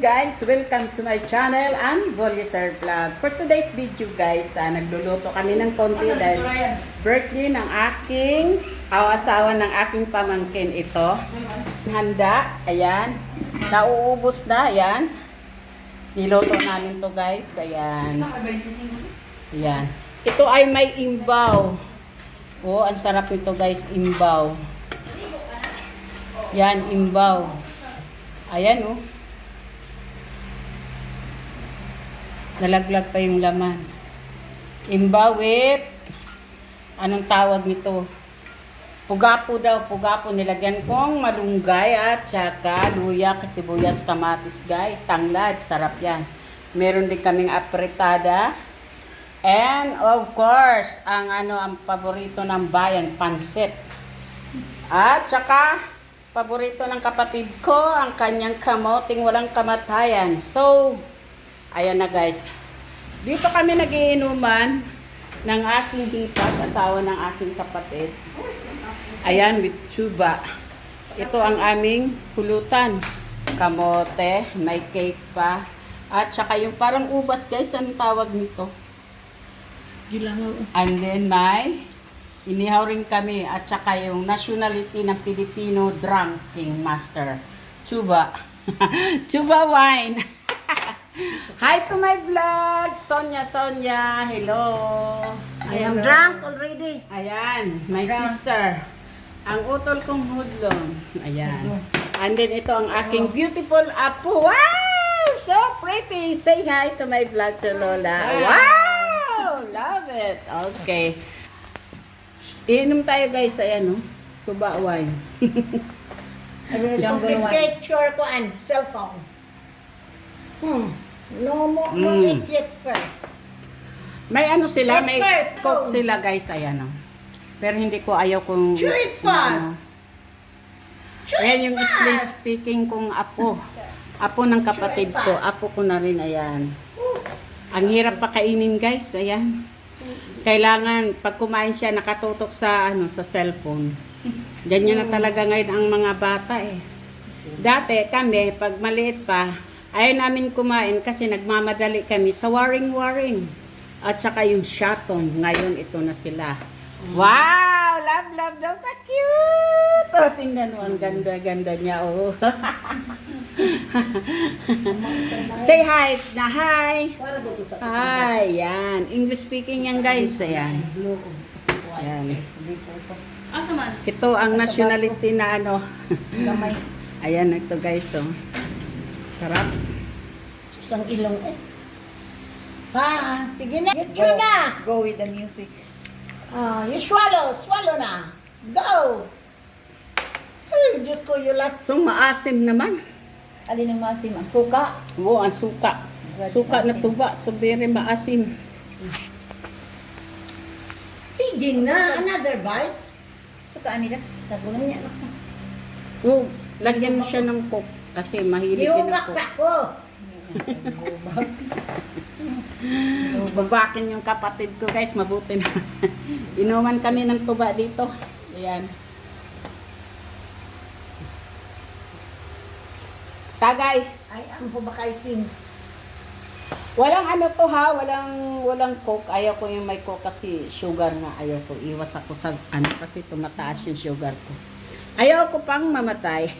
guys, welcome to my channel and Volisar Vlog. For today's video guys, nagluluto kami ng konti dahil birthday ng aking asawa ng aking pamangkin ito. Handa, ayan. Nauubos na, ayan. Niluto namin to guys, ayan. Ayan. Ito ay may imbaw. Oh, ang sarap nito guys, imbaw. Yan, imbaw. Ayan oh. Nalaglag pa yung laman. Imbaw with, anong tawag nito? Pugapo daw, pugapo. Nilagyan kong malunggay at saka luya, sibuyas, kamatis guys. Tanglad, sarap yan. Meron din kaming apretada. And of course, ang paborito ng bayan, pansit. At saka, paborito ng kapatid ko, ang kanyang kamoting walang kamatayan. So, ayan na guys. Dito kami nagiinuman ng aking hipat, asawa ng aking kapatid. Ayan, with tuba. Ito ang aming pulutan. Kamote, may cake pa. At saka yung parang ubas guys, anong tawag nito? Gilangaw. And then may inihaw rin kami at saka yung nationality ng Filipino drinking master. Tuba. Tuba wine. Hi to my vlog. Sonia. Hello. I am drunk already. Ayan, my sister. Ang utol kong hudlon. Ayan. And then ito ang aking beautiful apo. Wow! So pretty. Say hi to my vlog to Lola. Wow! Love it. Okay. Inom tayo guys, ayan no. Tuba wine. Confiscate your ko and cellphone. No more eat it first. May ano sila, Eat may first, cook oh. sila guys, ayan no. Pero hindi ko ayaw kung Chew it fast. Ayan yung slim speaking kong apo. Apo ng kapatid ko. Apo ko na rin, ayan. Ang hirap pakainin guys, ayan. Kailangan pag kumain siya nakatutok sa sa cellphone. Ganyan na talaga ngayon ang mga bata eh. Dati kami pag maliit pa, ayaw namin kumain kasi nagmamadali kami sa waring-waring. At saka yung shatong, ngayon ito na sila. Wow! Love daw ka cute! Oh, tingnan mo, ang ganda-ganda niya oh. Say hi na hi. Hi, yan. English speaking yan guys, ayan. Ayan. Ito ang nationality na Ayan ito guys oh. Sarap. Susang ilong eh. Sige na. Get you na. Go with the music. You swallow na. Go. Hey, Diyos ko, you last. So maasim naman. Alin ang masim? Ang suka. Oo, ang suka. Suka na tuba. So very maasim. Sige na. Another bite. Suka nila. Tabunan niya. Oo, lagyan mo siya ng coke. Kasi mahilig din ang coke. Iumak ko. Babakin yung kapatid ko guys, mabuti na. Inuman kami ng tuba dito. Ayan. Tagay. Ay, ang pabakaising. Walang to ha, walang coke. Ayaw ko yung may coke kasi sugar nga. Ayaw ko. Iwas ako sa kasi tumataas yung sugar ko. Ayaw ko pang mamatay.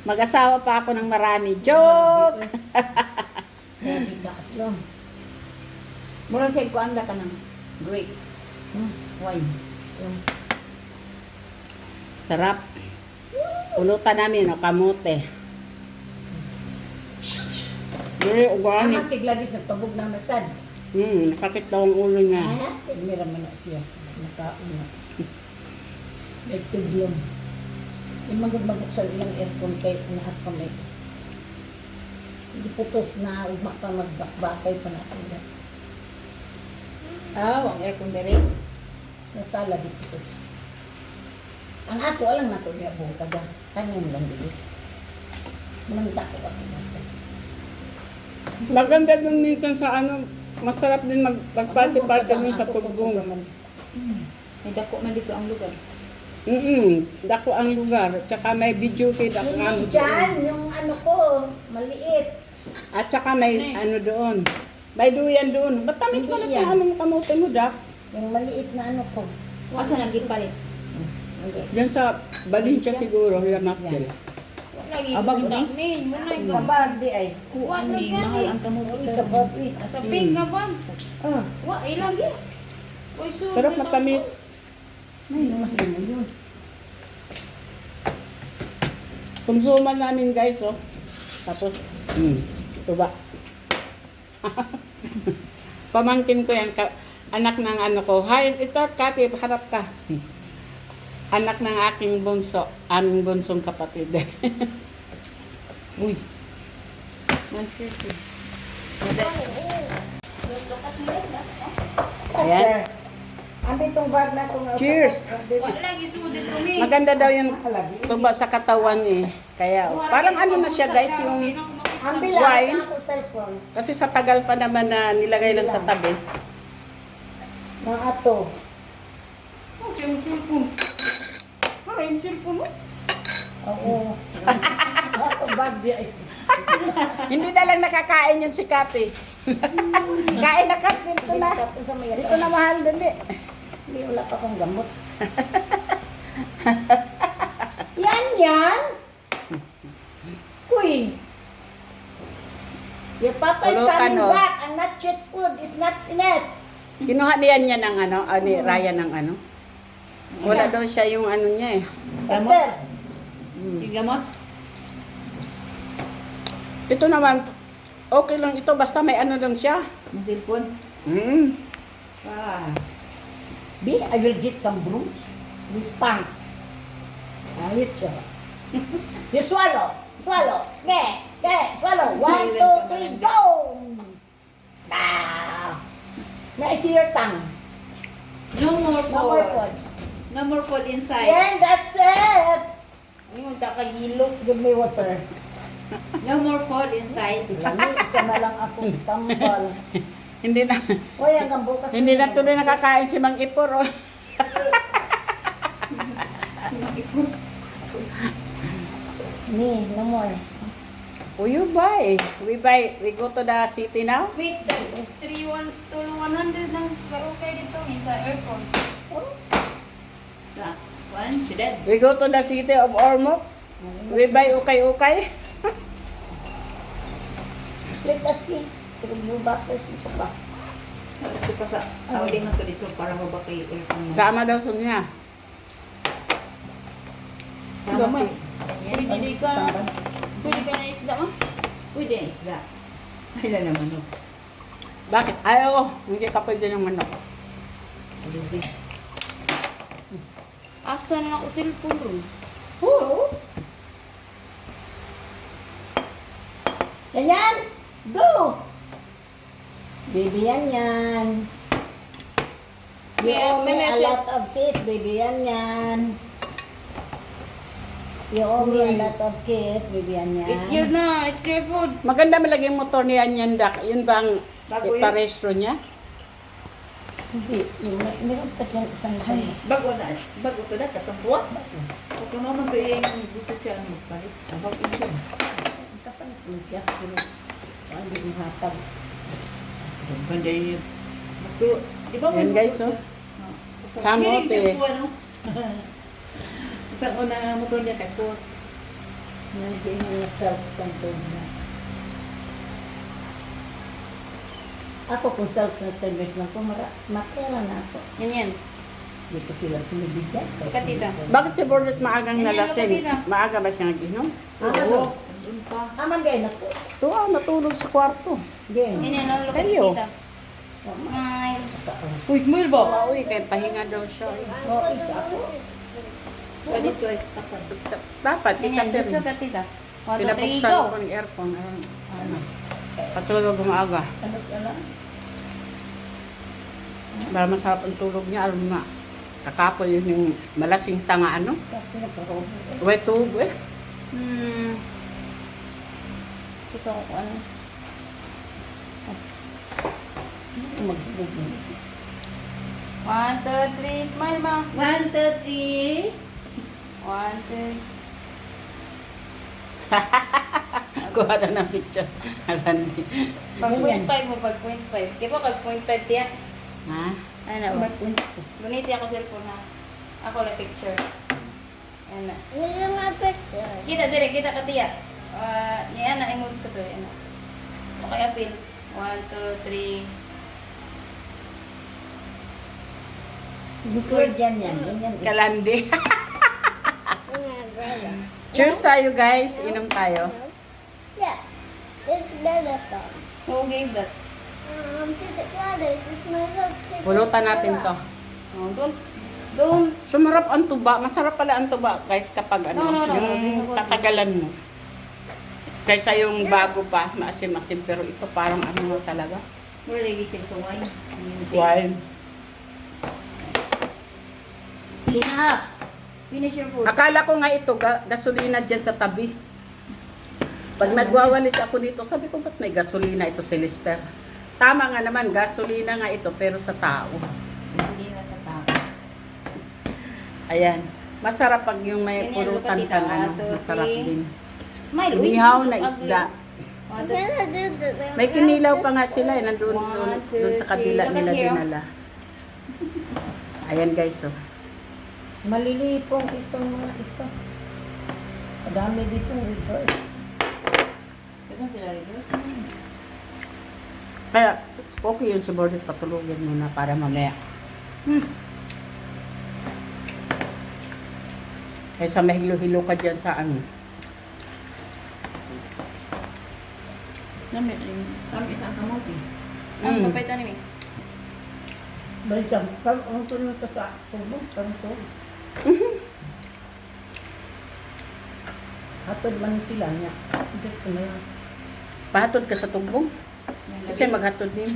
Mag-asawa pa ako ng marami. Joke! Grabe ka, aslam. Murang sa'yo ko anda ka ng grape. Wine. Sarap. Ulutan namin, kamote. Aman si Gladys nagpabog ng masad. Nakakit daw ang ulo niya. Mira man na siya. Nakauna. Nagtiglom. Yung magugmagok sa ilang aircon kahit lahat pa may. Hindi putos na ugmak pa magbakbakay pa na sila. Ang aircon dere. Nasala di putos. Ang ako alang nato niya buong kada. Tanong lang dito. Manangta ko ako natin. Maganda dun minsan sa masarap din magparty-party din sa tugong. May dako man dito ang lugar. Dako ang lugar. Tsaka may video kay dako Yung ang dyan, yung ano ko, maliit. At saka may ano doon. May duyan doon. Ba't tamis Hindi pala yan. ito? Anong kamote mo, Dak? Yung maliit na ano ko. Asa nang gipalit? Hindi. Diyan sa Valencia siguro, Lamakil. Lagi Abang ko ni? min, mo na Sa bagdi ay. Wa na Ni mahal ang kamote. Uy, sa bagdi. Sa pink nga bag. Ah, Wa ilang gis. Uy so. Sarap matamis. may naman mo yun. Kumsuman namin guys, oh. Tapos, tuba. Pamangkin ko yan, anak ng ano ko. Hi, ito, Kati, harap ka. Anak ng aking bunso, aming bunsong kapatid. Uy. Ayan. Ang bitong bag na itong... Cheers. Wa lagi sudin to mi. Maganda daw yung tuba sa katawan eh. Kaya, parang ano na siya guys, yung Ang bilang Wine? sa ako cellphone. kasi sa tagal pa naman na nilagay lang sa tabi. Mga ato. Oh, yung cellphone. Para yung cellphone mo. Oo. Ako bagdi ay. Hindi na lang nakakain yan si Kati. Kain na Kat, dito na. Tapos sa may Dito na mahal din eh. Hindi, wala pa akong gamot. Yan! Kuy! Your papa is Pulutan, coming oh. back and not cheap food is not finesse. Kinuha niyan niya ng ano, ni Ryan ng ano. Wala daw siya yung ano niya eh. Esther, Yung gamot? Ito naman, okay lang ito, basta may ano lang siya. Ang cellphone? ah, B, I will get some bruise. Bruise pang. Ayot siya. You swallow. Swallow. Swallow. 1, 2, 3, go! Now. Now I see your tongue. No more No more food. food. No more food inside. Yan, that's it. Ayun ta kagilok. Give me water. No more food inside. Lami, isa na lang ako tambal. Hindi na, Hoy, hanggang bukas. hindi na tuloy nakakain si Mang Ipor. Oh. Ni, no more. You buy. We go to the city now. Wait, 100 ng garo kay dito ni sa aircon. Sa one, sidad. We go to the city of Ormoc. We buy ukay-ukay. Let us see. Pero yung backers ito pa. Ito pa sa tawali mo to dito para mabakay aircon mo. Sama daw sa niya. Sama si. Yan. Pwede ka na. Pwede ka na isda mo? Pwede ang isda. Ay na naman o. Bakit? Ay, oo. Hindi ka pwede ng manok. Pwede. Asa na ako cellphone ron? Oo. Yan! Go! Baby yan. You Yeah, owe me a minute. lot of kiss, baby yan. You owe me a lot of kiss, baby yan. Eat your na, eat your food. Maganda malagay yung motor ni Anyan Dak. Yun bang Bago yun? iparestro niya? Hindi, meron pa dyan isang kaya. Bago na. Bago to na. Katampuan. Huwag ka mamang yung gusto siya ang magpalit. Abang ito. Ang kapalit mo siya, pero hindi mo hatag. Banda yun. Magturo. Di ba Yan, guys, oh. Kamote. Hiring siya po, ano? Isang una na motor niya kay Port. Nalagay mo na self-centeredness. Ako kung self-centeredness lang ko, makera na ako. Yan. Hindi ko sila pinibigyan. Katita. Bakit si Bordet maagang Yan, yan, nalasing? kapatid, ah. Maaga ba siya nag-inom? Ano? Doon pa. Aman gay na ko. Tuwa, natulog sa kwarto. Game. Yan, ang lukat Seryo? kita. Ay, Uy, smile ba? Uy, kaya pahinga daw siya. Oh, isa ako. Dito ay tapat. Dapat, yan, gusto ikatin. katita. 1, 2, 3, Pinabuksan go. ko ng aircon. Ano? Patulog umaga. Ano sila? Para masarap ang tulog niya, alam na. Kakapol yun yung malasing tanga, ano? Pinagkaroon. Uwe, tubo eh. Ito ako ano. Mag-bugin. 1, 2, 3, smile ma. 1, 2, 3. 1, 2. Kuha na ng picture. Alandi. Pag 0.5 mo, pag 0.5. Kaya pa pag 0.5 tiya. Ha? Ano na ba? Luniti ako cellphone ha. Ako la picture. Ano. Kita dire, kita ka tiya. Yan na, emote ko to. Ano. Okay, apil. 1, 2, 3. Bukod yan yan. Ganyan. Kalandi. Cheers tayo guys. Inom tayo. Yeah, it's better. Who gave that? Tita Gladys, it's my husband. Pulutan natin to. Oh, don't. Sumarap ang tuba. Masarap pala ang tuba guys kapag ano. No. Yung tatagalan mo. Kaysa yung bago pa. Maasim-asim. Pero ito parang ano talaga. Mura lagi siya sa wine. Wine. Sige na ha. Finish your food. Akala ko nga ito, gasolina dyan sa tabi. Pag nagwawalis ako dito, sabi ko, ba't may gasolina ito si Lister? Tama nga naman, gasolina nga ito, pero sa tao. Hindi na sa tao. Ayan. Masarap pag yung may Ganyan, pulutan look at kang it, ano, 1, 2, masarap 3. din. Smile. Inihaw na isda. I'm gonna do this. May kinilaw pa nga sila, eh, nandun One, doon sa two, kabila three. Look nila at here. dinala. Ayan guys, oh. Malilipong itong mga ito. Madami dito reverse. Dagan sila reverse. Kaya, okay yun si Bordet, patulogin muna para mamaya. Kaysa mahilo-hilo ka dyan sa ano. Kami isang kamote. Ang Mm. kapay tanim eh. Balikan. Ang tunod ka sa tubo. Pantog. Hatod man sila niya. Hindi ko na yan. Pahatod ka sa tugbong. Kasi maghatod din.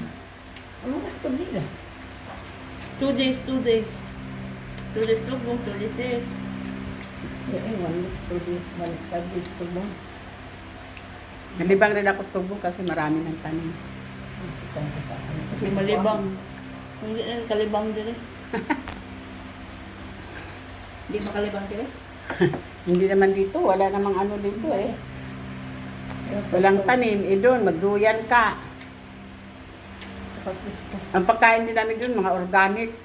Ano hatod nila? 2 days. 2 days tubong, 2 days there. Yung one week, 2 days, 1 5 days tubo. Nalibang rin ako sa tugbong kasi marami ng tanim. Kita ko sa ano. Malibang. Hindi yan, kalibang dire. Hindi makalibang sila. Hindi naman dito, wala namang ano dito eh. Walang tanim, doon, magduyan ka. Ang pagkain din namin doon, mga organic.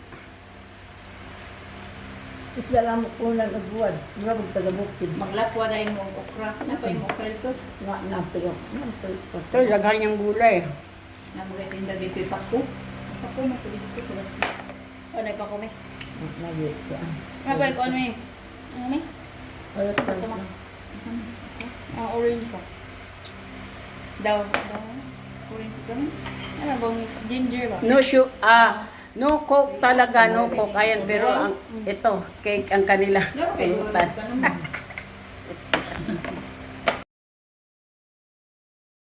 Isla lang mo kung nagbuwan. Marabog taga-bukid. Maglapwa dahil mo okra. Napay mo okra ito. Nga na, pero Ito, laghan yung gulay. Namagay sa inda dito ipako. Ipako na po dito sila. Ano pa kami? Nagit ka. Mabay ko ano eh. Ano eh? Ayot ka Tama. na. Ah, orange pa. Daw. Orange pa rin. Ano bang ginger ba? No coke talaga, no coke. Ayan, pero ang, ito, cake ang kanila. Laro kayo. Pulutan. Ganun.